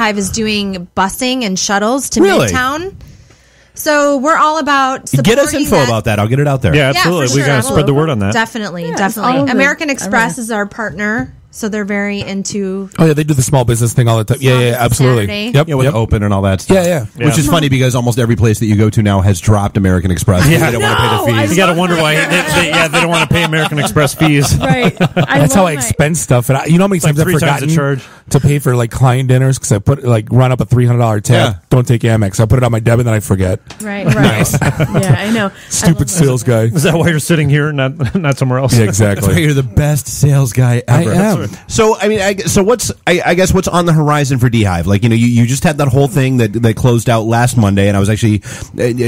Hive is doing busing and shuttles to Midtown. So we're all about supporting. Get us info about that. I'll get it out there. Yeah, absolutely. Sure. We got to spread the word on that. Definitely. American Express is our partner. So they're very into. Oh yeah, they do the small business thing all the time. Yeah, absolutely. Saturday. Yep, with open and all that stuff. Yeah. Which is funny because almost every place that you go to now has dropped American Express. Yeah. They don't want to pay the fees. You got to wonder why. They don't want to pay American Express fees. Right. That's how I expense stuff. And you know how many times I've forgotten to pay for like client dinners because I put run up a $300 tab. Yeah. Don't take Amex. I put it on my debit, then I forget. Right. Nice. Yeah, I know. Stupid sales guy. Is that why you're sitting here, not somewhere else? Yeah, exactly. That's why you're the best sales guy ever. I am. So I mean. So what's on the horizon for D-Hive? Like, you just had that whole thing that closed out last Monday, and I was actually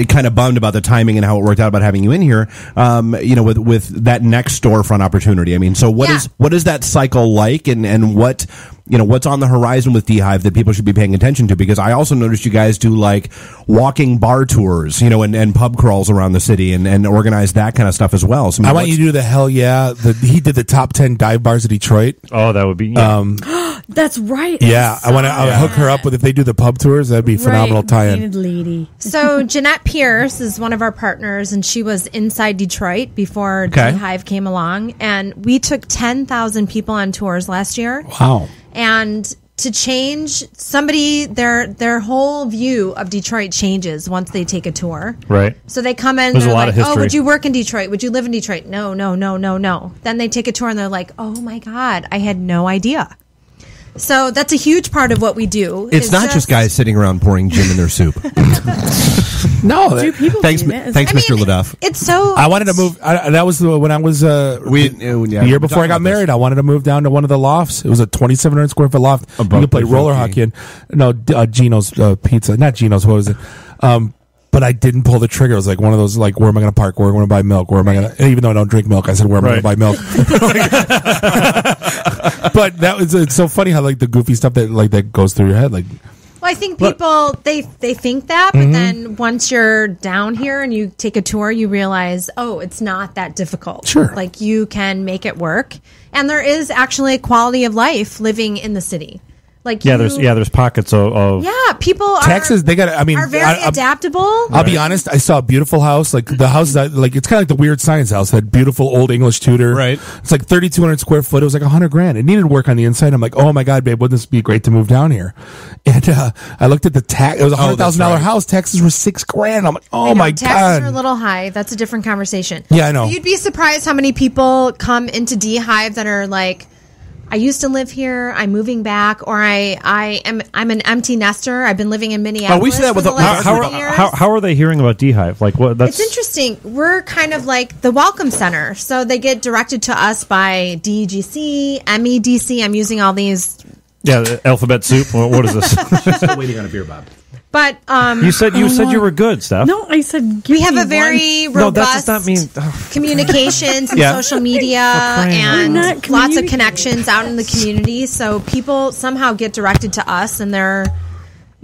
kind of bummed about the timing and how it worked out about having you in here. With that next storefront opportunity. I mean, so what is that cycle like, and what what's on the horizon with D-Hive that people should be paying attention to? Because I also noticed you guys do like walking bar tours, and pub crawls around the city and organize that kind of stuff as well. So I want you to do the hell yeah. He did the top 10 dive bars of Detroit. Oh, that would be. That's right. Yeah, I want to hook her up with if they do the pub tours. That'd be phenomenal tie-in. Lady. So Jeanette Pierce is one of our partners, and she was inside Detroit before D-Hive came along, and we took 10,000 people on tours last year. Wow. And to change somebody, their whole view of Detroit changes once they take a tour. Right. So they come in, they're like, oh, would you work in Detroit? Would you live in Detroit? No. Then they take a tour and they're like, oh my God, I had no idea. So that's a huge part of what we do. It's not just guys sitting around pouring gin in their soup. No, thanks, Mr. LaDuff. It's so. I wanted to move. That was when I was the year before I got married. I wanted to move down to one of the lofts. It was a 2,700 square foot loft. You could play roller hockey in. No, Gino's Pizza, not Gino's. What was it? But I didn't pull the trigger. It was like one of those, like, where am I going to park? Where am I going to buy milk? Where am I going to? Even though I don't drink milk, I said, where am I going to buy milk? But it's so funny how like the goofy stuff that goes through your head, like. Well, I think people they think that, but then once you're down here and you take a tour, you realize, oh, it's not that difficult. Sure, like you can make it work, and there is actually a quality of life living in the city. Like there's pockets of people are Texas. They got. I mean, are very adaptable. I'll be honest. I saw a beautiful house. Like the house that it's kind of like the Weird Science house. That beautiful old English Tudor. Right. It's like 3,200 square foot. It was like $100,000. It needed work on the inside. I'm like, oh my God, babe, wouldn't this be great to move down here? And I looked at the tax. It was $100,000 house. Taxes were $6,000. I'm like, oh my God. Taxes are a little high. That's a different conversation. Yeah, I know. You'd be surprised how many people come into D-Hive that are like, I used to live here. I'm moving back, or I'm an empty nester. I've been living in Minneapolis. Oh, we see that with how are they hearing about D-Hive? Like what? It's interesting. We're kind of like the welcome center, so they get directed to us by DGC, MEDC. I'm using all these. Yeah, alphabet soup. What is this? Still waiting on a beer, Bob. But you said you were good, Steph. No, I said we have a very robust communications and social media and lots of connections out in the community. So people somehow get directed to us, and they're.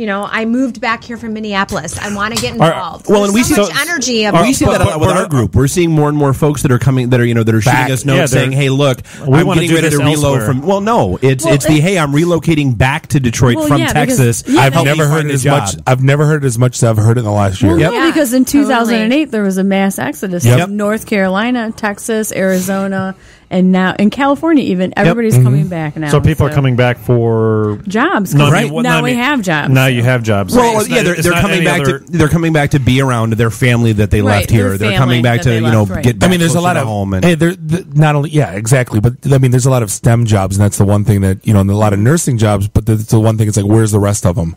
I moved back here from Minneapolis. I want to get involved. Well, and we see so much energy. We see that with our group. We're seeing more and more folks that are coming, that are shooting us notes saying, "Hey, look, I'm getting ready to reload from." Well, no, it's hey, I'm relocating back to Detroit from Texas. I've never heard it as much. I've never heard it as much as I've heard it in the last year. Well, because in 2008 there was a mass exodus from North Carolina, Texas, Arizona. And now in California, even everybody's coming back now. So people are coming back for jobs. No, right now we have jobs. Now you have jobs. Well, they're coming back to they're coming back to be around their family that they left here. They're coming back to get back. I mean, there's a lot of home. Not only exactly, but I mean, there's a lot of STEM jobs, and that's the one thing that and a lot of nursing jobs. But it's the one thing. It's like, where's the rest of them?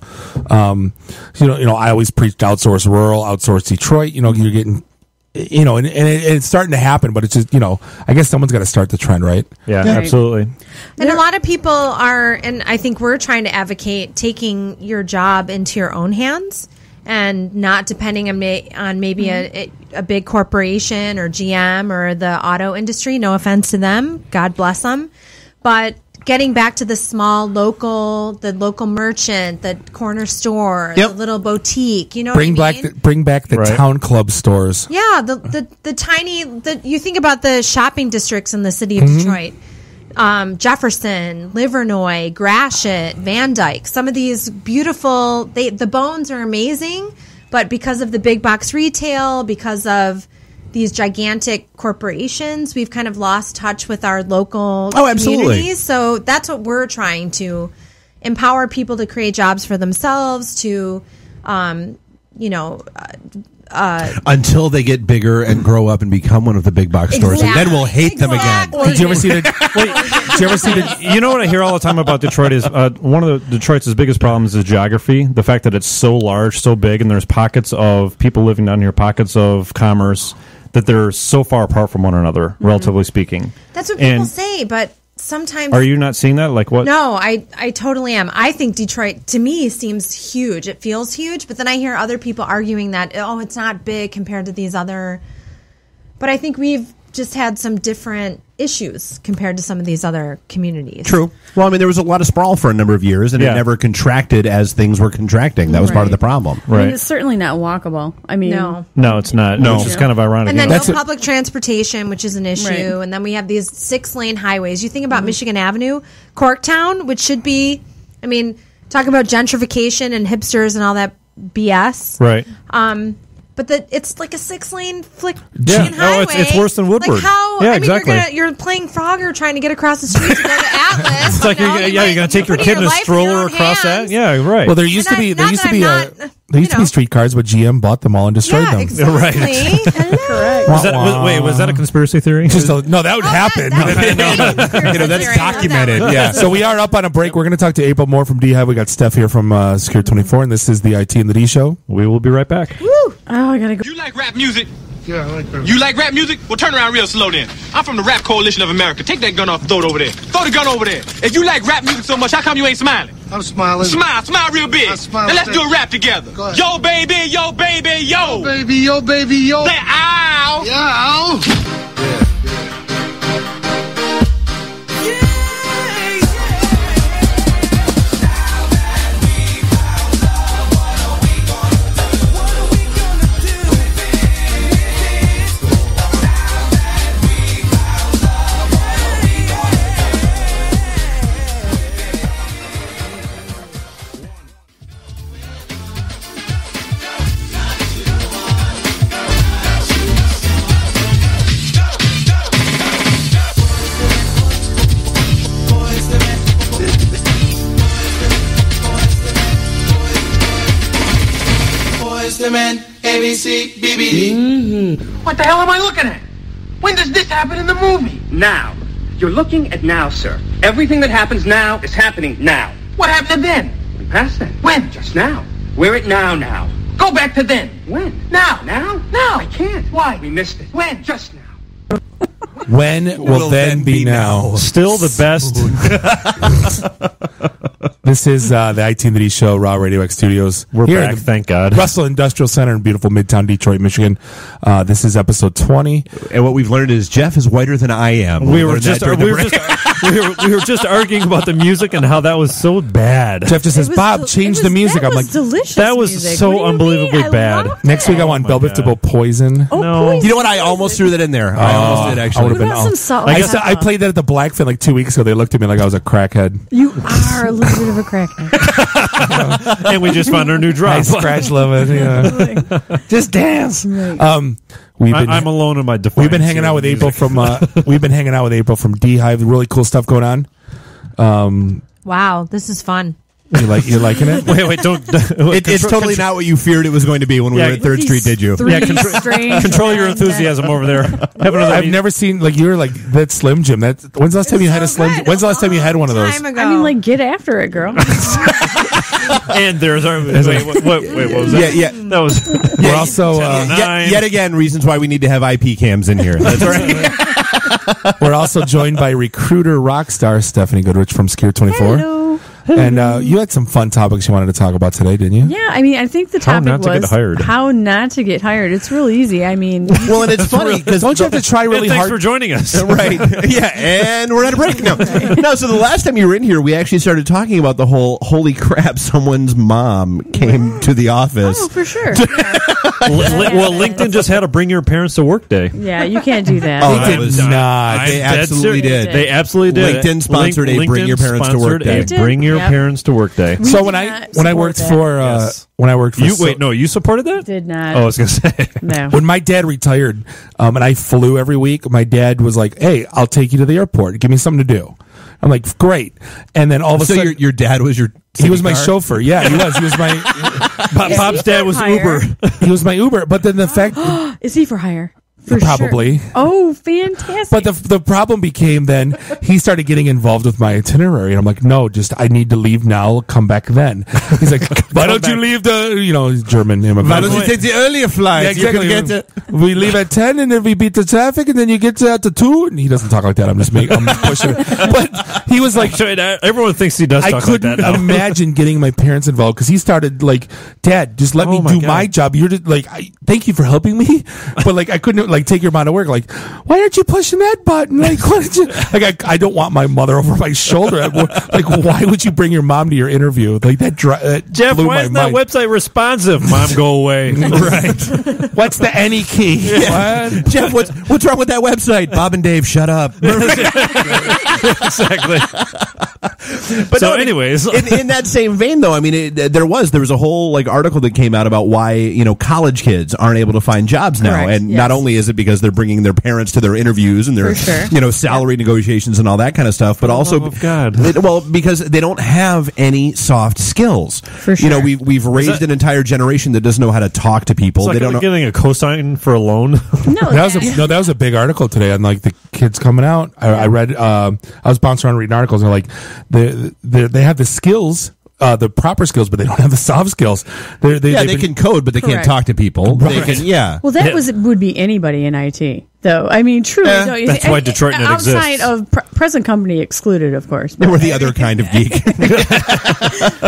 I always preached outsource rural, outsource Detroit. You're getting. And it's starting to happen, but it's just, I guess someone's got to start the trend, right? Yeah, absolutely. And a lot of people are, and I think we're trying to advocate taking your job into your own hands and not depending on maybe a big corporation or GM or the auto industry. No offense to them. God bless them. But getting back to the small local merchant, the corner store, the little boutique, bring back the town club stores. Yeah, the tiny, you think about the shopping districts in the city of Detroit. Jefferson, Livernois, Gratiot, Van Dyke. Some of these beautiful, the bones are amazing, but because of the big box retail, because of these gigantic corporations, we've kind of lost touch with our local communities. So that's what we're trying to empower people to create jobs for themselves, to, until they get bigger and grow up and become one of the big box stores, and then we'll hate them again. Did you ever see the? You know what I hear all the time about Detroit is one of Detroit's biggest problems is geography. The fact that it's so large, so big, and there's pockets of people living down here, pockets of commerce, that they're so far apart from one another, relatively speaking. That's what people say, but sometimes... Are you not seeing that? Like what? No, I totally am. I think Detroit, to me, seems huge. It feels huge, but then I hear other people arguing that, it's not big compared to these other... But I think we've just had some different issues compared to some of these other communities. True. Well, I mean, there was a lot of sprawl for a number of years, and it never contracted as things were contracting. That was part of the problem. Right. I mean, it's certainly not walkable. I mean... No, it's not. No. It's just kind of ironic. And then no public transportation, which is an issue. Right. And then we have these 6-lane highways. You think about Michigan Avenue, Corktown, which should be... I mean, talk about gentrification and hipsters and all that BS. Right. But it's like a 6-lane highway. It's worse than Woodward. Like how? Yeah, I mean, exactly. You're playing Frogger trying to get across the street to go to Atlas. It's like you're going to take your kid in a stroller across that. Yeah, right. Well, there used to be streetcars, but GM bought them all and destroyed them. Exactly. Right. Correct. Was that a conspiracy theory? No, that would happen. That's documented. Yeah. So we are up on a break. We're going to talk to April Moore from D-Hive. We got Steph here from Secure 24, and this is the IT and the D Show. We will be right back. Woo! Oh, I gotta go. You like rap music? Yeah, I like rap. You like rap music? Well, turn around real slow then. I'm from the Rap Coalition of America. Take that gun off and throw it over there. Throw the gun over there. If you like rap music so much, how come you ain't smiling? I'm smiling. Smile real big. Now let's do a rap together. Yo, baby, yo, baby, yo. Yo, baby, yo, baby, yo. Say ow. Yeah, ow. ABC, BBD. What the hell am I looking at? When does this happen in the movie? Now. You're looking at now, sir. Everything that happens now is happening now. What happened to then? We passed then. When? Just now. We're at now. Go back to then. When? Now. Now? Now. I can't. Why? We missed it. When? Just now. When will then be now? Still the best. This is the IT and the D Show, Raw Radio X Studios. We're back, thank God. Russell Industrial Center in beautiful Midtown Detroit, Michigan. This is episode 20. And what we've learned is Jeff is whiter than I am. We were just arguing about the music and how that was so bad. Jeff just says, Bob, change the music. I'm like, delicious. That was music. so unbelievably bad. Next week I want Bell-Biftable Poison. Oh, No. Poison. You know what? I almost threw that in there. I almost did, actually. What about some salt? I played that at the Blackfin like 2 weeks ago. They looked at me like I was a crackhead. You are a little bit of a crackhead. And we just found our new drop. I scratch love it. Yeah. Just dance. Right. I'm alone in my defiance. We've been hanging out with April from D-Hive. Really cool stuff going on. Wow, this is fun. You're liking it? Wait, don't. It's totally not what you feared it was going to be when we were at 3rd Street, did you? Control your enthusiasm over there. I've never seen you're like that Slim Jim. When's the last time you had a Slim? When's the last time you had one of those? I mean, get after it, girl. And there's our wait, what was that? Yeah. That was. We're also yet again reasons why we need to have IP cams in here. That's right. We're also joined by recruiter rock star Stephanie Goodrich from Secure 24. Hello. And you had some fun topics you wanted to talk about today, didn't you? Yeah, I mean, I think the topic was how not to get hired. It's real easy. I mean, well, and it's funny because don't you have to try really hard? Thanks for joining us. Right? Yeah, and we're at a break now. No, so the last time you were in here, we actually started talking about the whole holy crap, someone's mom came to the office. Oh, for sure. Well, LinkedIn just had a bring your parents to work day. Yeah, you can't do that. Oh, they did not. They absolutely did. They absolutely did. LinkedIn sponsored a bring your parents to work day. Bring your parents to work day. So when I worked for you supported that? Did not. Oh, I was gonna say no. When my dad retired, and I flew every week, my dad was like, "Hey, I'll take you to the airport. Give me something to do." I'm like, "Great." And then all of a sudden, your dad was your he was my chauffeur. Yeah, he was. He was my Bob's dad was Uber. He was my Uber. But then the fact is he for hire? Probably. Sure. Oh, fantastic. But the problem became then he started getting involved with my itinerary. And I'm like, no, just I need to leave now. Come back then. He's like, why don't you leave he's German immigrant. Why don't you take the earlier flight? Yeah, exactly. We leave at 10 and then we beat the traffic and then you get to 2. And he doesn't talk like that. I'm just pushing it. But he was like, everyone thinks he does talk like that. I couldn't imagine getting my parents involved because he started like, Dad, just let me do my job. You're just like, thank you for helping me. But like, I couldn't take your mom to work. Like, why aren't you pushing that button? Like, what did you? Like, I don't want my mother over my shoulder. Like, why would you bring your mom to your interview? Like that. Jeff, why isn't that website responsive? Mom, go away. Right. What's the any key? Yeah. What? Jeff, what's wrong with that website? Bob and Dave, shut up. Exactly. But so, anyways, in that same vein, though, I mean, there was a whole like article that came out about why college kids aren't able to find jobs now, correct. and not only is it because they're bringing their parents to their interviews and their salary negotiations and all that kind of stuff, but also because they don't have any soft skills. For sure. We've raised an entire generation that doesn't know how to talk to people. It's like they don't know getting a cosign for a loan. That was a big article today on like the kids coming out. I read. I was bouncing around reading articles and they're like they have the skills. The proper skills, but they don't have the soft skills. They can code, but they can't talk to people. Right. They can, Well, that would be anybody in IT, though. I mean, truly. That's why Detroit Net exists. Outside of present company excluded, of course. We're the other kind of geek.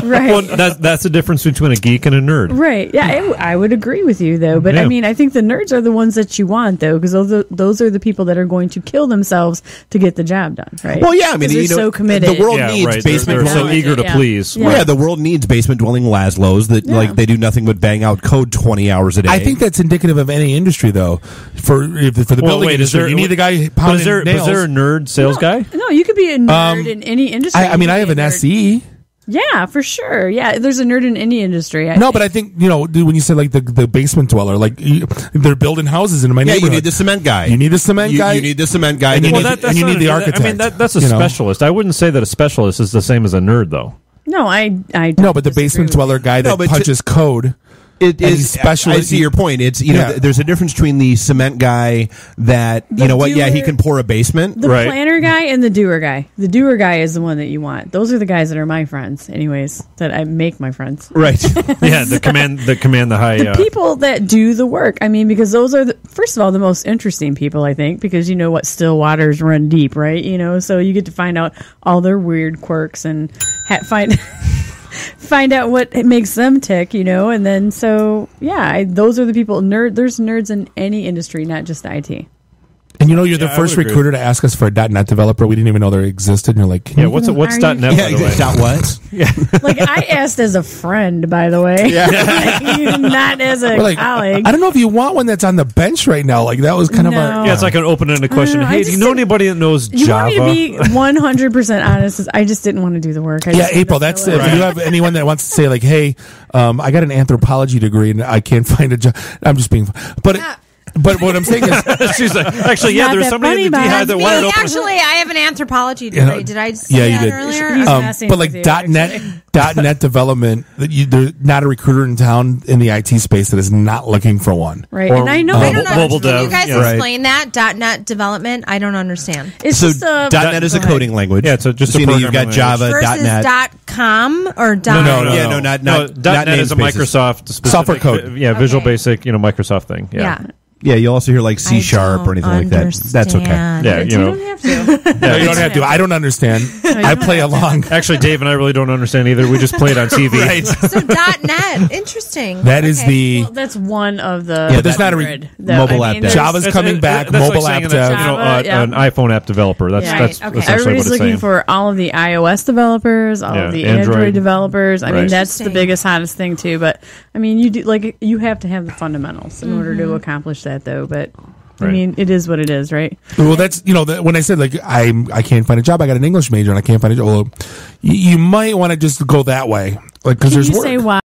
Right. Well, that's the difference between a geek and a nerd. Right. Yeah, I would agree with you, though. But, I mean, I think the nerds are the ones that you want, though, because those are the people that are going to kill themselves to get the job done, right? Well, yeah, I mean, they're so committed. The world needs basement. They're so eager to please. Yeah. The world needs basement-dwelling Laszlos that they do nothing but bang out code 20 hours a day. I think that's indicative of any industry, though. For the building industry, you need the guy pounding nails. Is there a nerd sales guy? No, you could be a nerd in any industry. I mean, I have an SE. Yeah, for sure. Yeah, there's a nerd in any industry. But I think, when you say like the basement dweller, like they're building houses in my neighborhood. You need the cement guy. You need the cement guy. You need the cement guy. And you need the architect. I mean, that's a specialist. I wouldn't say that a specialist is the same as a nerd, though. No, I no, but the basement dweller guy that punches code. It is. I see your point. It's there's a difference between the cement guy that he can pour a basement. The planner guy and the doer guy. The doer guy is the one that you want. Those are the guys that are my friends, anyways. That I make my friends. Right. Yeah. The high. The people that do the work. I mean, because those are first of all the most interesting people. I think because what still waters run deep, right? So you get to find out all their weird quirks and find out what makes them tick, and then those are the people. There's nerds in any industry, not just IT. And you're the first recruiter to ask us for a .NET developer. We didn't even know they existed. And you're like, what's .NET? By the way? What? Yeah. Like I asked as a friend, by the way, not as a colleague. I don't know if you want one that's on the bench right now. Like that was kind of our. Yeah, it's like an open-ended question. Hey, do you know anybody that knows Java? You want me to be 100% honest? I just didn't want to do the work. April. That's it. If you have anyone that wants to say like, hey, I got an anthropology degree and I can't find a job. I'm just being, But what I'm saying is, she's like, actually, there's somebody in the Hive that wanted to open. Actually, I have an anthropology degree. Did I say that earlier? But like .NET development, there's not a recruiter in town in the IT space that is not looking for one. Right, and I know mobile dev. Can you guys explain that .NET development? I don't understand. It's .NET is a coding language. Yeah, so just you've got Java, .NET, .com or .NET is a Microsoft software code. Yeah, Visual Basic, Microsoft thing. Yeah. Yeah, you'll also hear like C# or anything like that. That's okay. Yeah, you don't have to. No, you don't have to. I don't understand. I play along. Actually, Dave and I really don't understand either. We just play it on TV. Right. So .net, interesting. That is the. Well, that's one of the. Yeah, there's not a mobile app dev. Java's coming back. Mobile app dev. An iPhone app developer. That's essentially everybody's what it's looking saying. for all of the iOS developers, all of the Android developers. I mean, that's the biggest, hottest thing too. But I mean, you have to have the fundamentals in order to accomplish that, though. But I mean, it is what it is, right? Well, that's when I said like I can't find a job. I got an English major and I can't find a job. Well, you might want to just go that way, like because there's work. Say why?